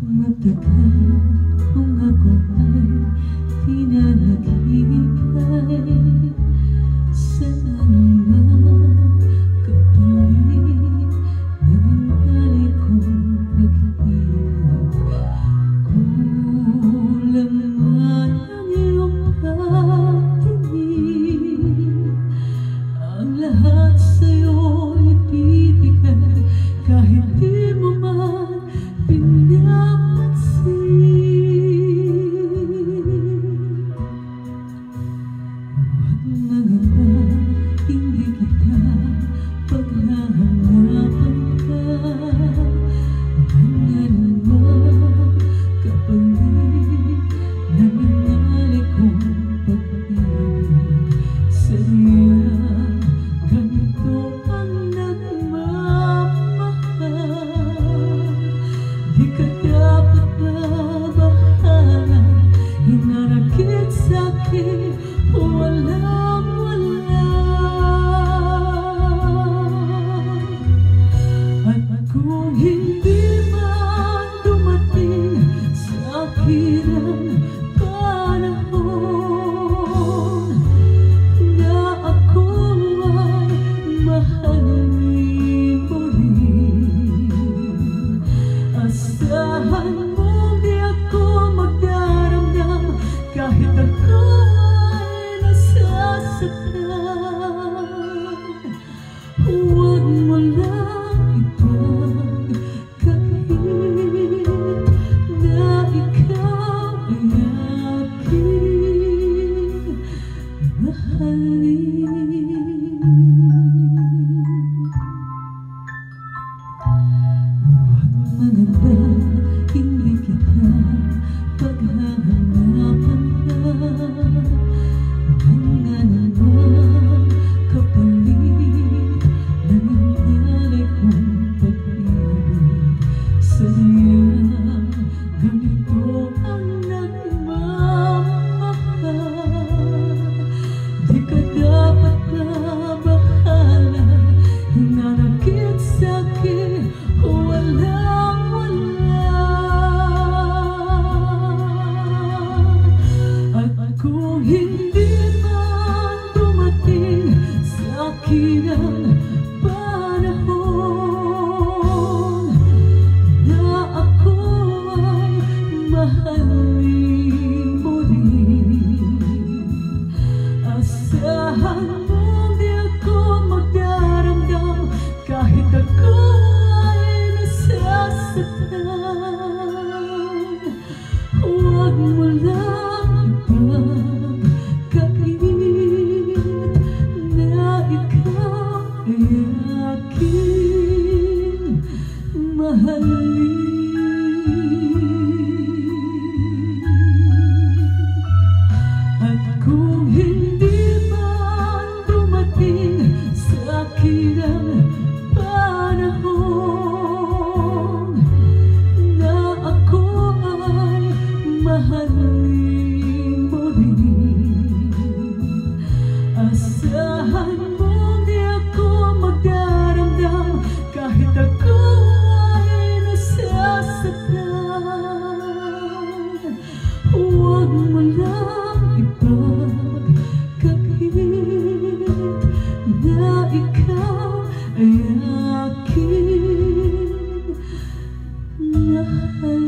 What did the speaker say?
Matagal kung ako ay di na naghihintay sa anumang kapalit na hinalay kong pag-ibig. Kulang man ang iyong pagtingin, ang lahat sa'yo'y ibibigay kahit di mo man hindi kita paghahanapan ka ng anumang kapalit na hinalay kong pag-ibig. Sadyang ganito ang nagmamahal, di ka dapat babahala, hinarakit sa'kin walang-wala. At kung hindi man dumating sa akin ang panahon na ako ay mahalin mo rin, asahan mo di ako magdaramdam kahit ako ay nasasaktan. Huwag mo lang ipagkakait na ikaw ay aking mahalin. Huwag maganda, hindi kita paghahanapan ka ng anumang kapalit na hinalay kong pag-ibig. Sadyang ganito ang nagmamahal, di ka dapat babahala, hinanakit sa'kin walang-wala. At kung hindi man dumating sa akin ang panahon na ako ay mahalin mo rin, asahan mo di ako magdaramdam kahit ako ay nasasaktan. Huwag mo lang ipagkakait na ikaw ay aking mahalin. At kung hindi man dumating sa akin ang panahon na ako ay mahalin mo rin, asahan mo di ako magdaramdam kahit ako ay nasasaktan. Huwag mo lang ipagkakait na ikaw ay aking mahal.